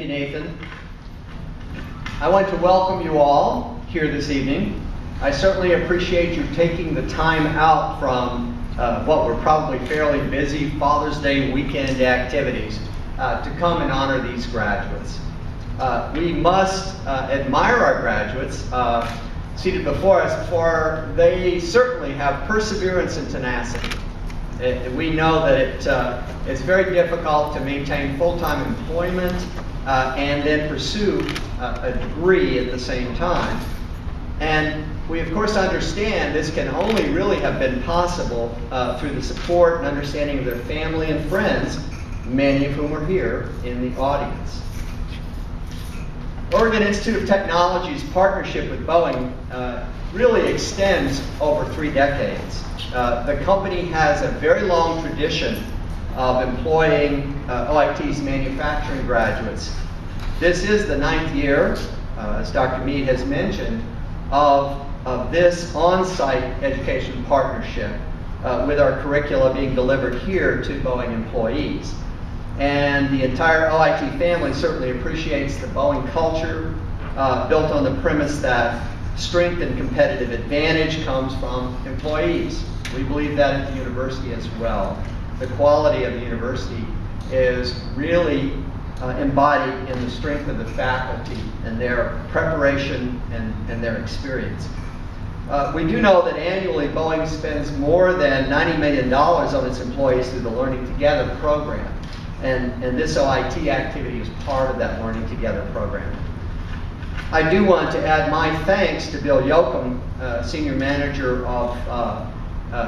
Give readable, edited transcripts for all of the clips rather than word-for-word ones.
Thank you, Nathan. I want to welcome you all here this evening. I certainly appreciate you taking the time out from what were probably fairly busy Father's Day weekend activities to come and honor these graduates. We must admire our graduates seated before us, for they certainly have perseverance and tenacity. We know that it's very difficult to maintain full-time employment and then pursue a degree at the same time. And we of course understand this can only really have been possible through the support and understanding of their family and friends, many of whom are here in the audience. Oregon Institute of Technology's partnership with Boeing really extends over 3 decades. The company has a very long tradition of employing OIT's manufacturing graduates. This is the 9th year, as Dr. Mead has mentioned, of this on-site education partnership with our curricula being delivered here to Boeing employees. And the entire OIT family certainly appreciates the Boeing culture built on the premise that strength and competitive advantage comes from employees. We believe that at the university as well. The quality of the university is really embodied in the strength of the faculty and their preparation and their experience. We do know that annually Boeing spends more than $90 million on its employees through the Learning Together program. And this OIT activity is part of that Learning Together program. I do want to add my thanks to Bill Yoakum, Senior Manager of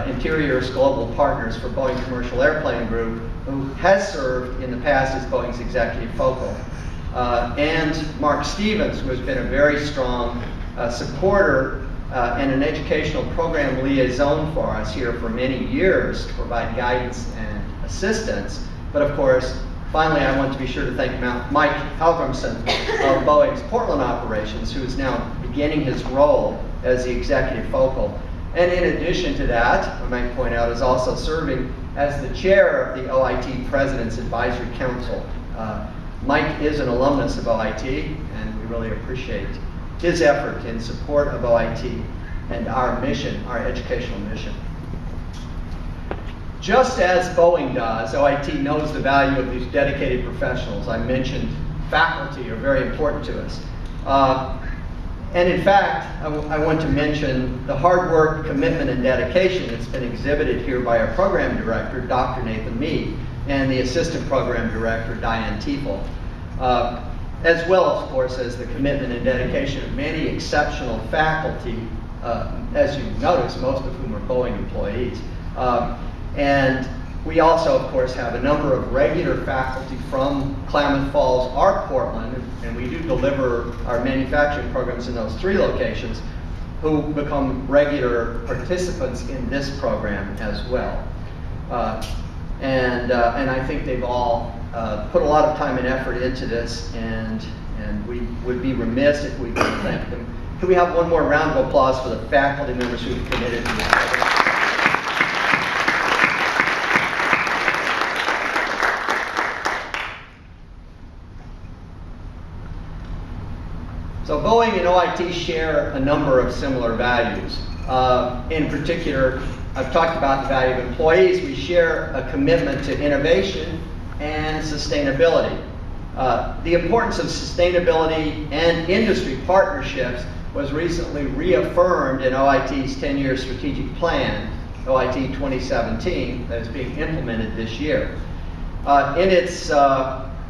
Interior's Global Partners for Boeing Commercial Airplane Group, who has served in the past as Boeing's executive focal, and Mark Stevens, who has been a very strong supporter and an educational program liaison for us here for many years to provide guidance and assistance. But of course, finally, I want to be sure to thank Mike Halgrimson of Boeing's Portland operations, who is now beginning his role as the executive focal. And in addition to that, I might point out, is also serving as the chair of the OIT President's Advisory Council. Mike is an alumnus of OIT, and we really appreciate his effort in support of OIT and our mission, our educational mission. Just as Boeing does, OIT knows the value of these dedicated professionals. I mentioned faculty are very important to us. And in fact, I want to mention the hard work, commitment, and dedication that's been exhibited here by our program director, Dr. Nathan Mead, and the assistant program director, Diane Tiefel, as well, of course, as the commitment and dedication of many exceptional faculty, as you notice, most of whom are Boeing employees. And we also, of course, have a number of regular faculty from Klamath Falls or Portland, and we do deliver our manufacturing programs in those 3 locations, who become regular participants in this program as well. And I think they've all put a lot of time and effort into this, and we would be remiss if we didn't thank them. Can we have one more round of applause for the faculty members who've committed to this program? So Boeing and OIT share a number of similar values. In particular, I've talked about the value of employees. We share a commitment to innovation and sustainability. The importance of sustainability and industry partnerships was recently reaffirmed in OIT's 10-year strategic plan, OIT 2017, that is being implemented this year. In its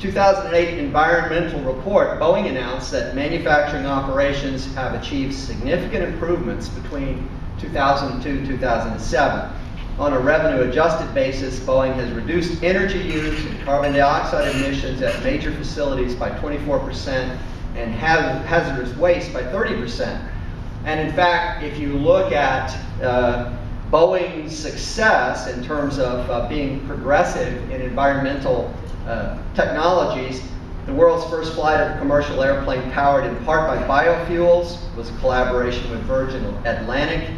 2008 environmental report, Boeing announced that manufacturing operations have achieved significant improvements between 2002 and 2007. On a revenue-adjusted basis, Boeing has reduced energy use and carbon dioxide emissions at major facilities by 24% and hazardous waste by 30%. And in fact, if you look at Boeing's success in terms of being progressive in environmental technologies, the world's first flight of a commercial airplane powered in part by biofuels was a collaboration with Virgin Atlantic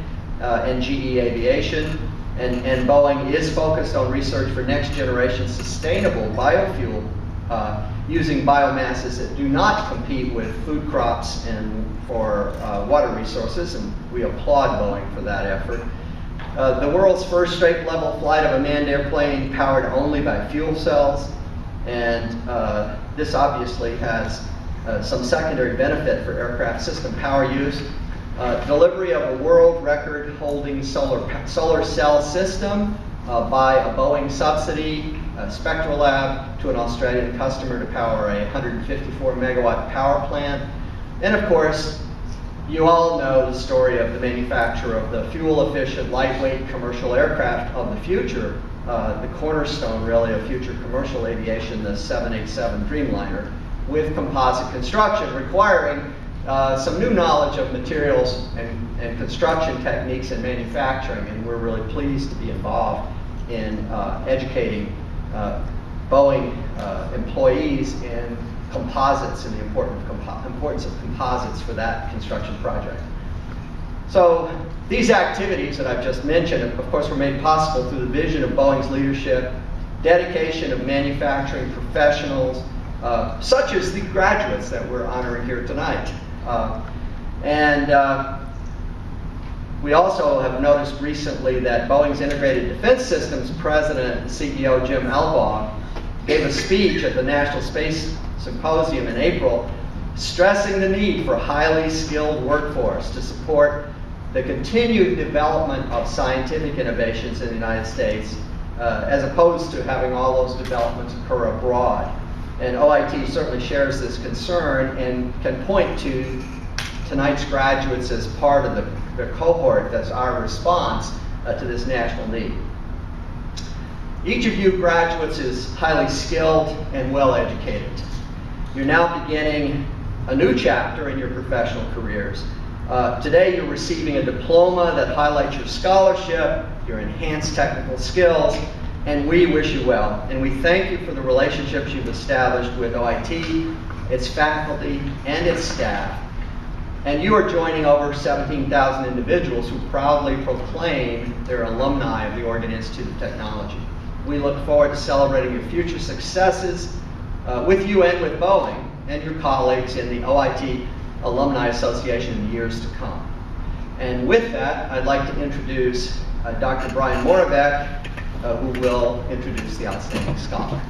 and GE Aviation. And Boeing is focused on research for next generation sustainable biofuel using biomasses that do not compete with food crops and for water resources, and we applaud Boeing for that effort. The world's first straight-level flight of a manned airplane powered only by fuel cells, and this obviously has some secondary benefit for aircraft system power use. Delivery of a world record-holding solar cell system by a Boeing subsidy, Spectral Lab, to an Australian customer to power a 154 megawatt power plant. And of course, you all know the story of the manufacture of the fuel-efficient, lightweight commercial aircraft of the future, the cornerstone really of future commercial aviation, the 787 Dreamliner, with composite construction requiring some new knowledge of materials and construction techniques and manufacturing, and we're really pleased to be involved in educating Boeing employees in composites and the importance of composites for that construction project. So these activities that I've just mentioned, of course, were made possible through the vision of Boeing's leadership, dedication of manufacturing professionals, such as the graduates that we're honoring here tonight. We also have noticed recently that Boeing's Integrated Defense Systems President and CEO Jim Elbaugh gave a speech at the National Space Symposium in April, stressing the need for a highly skilled workforce to support the continued development of scientific innovations in the United States, as opposed to having all those developments occur abroad. And OIT certainly shares this concern and can point to tonight's graduates as part of the cohort that's our response to this national need. Each of you graduates is highly skilled and well educated. You're now beginning a new chapter in your professional careers. Today you're receiving a diploma that highlights your scholarship, your enhanced technical skills, and we wish you well. And we thank you for the relationships you've established with OIT, its faculty, and its staff. And you are joining over 17,000 individuals who proudly proclaim they're alumni of the Oregon Institute of Technology. We look forward to celebrating your future successes with you and with Boeing and your colleagues in the OIT Alumni Association in the years to come. And with that, I'd like to introduce Dr. Brian Moravec, who will introduce the outstanding scholar.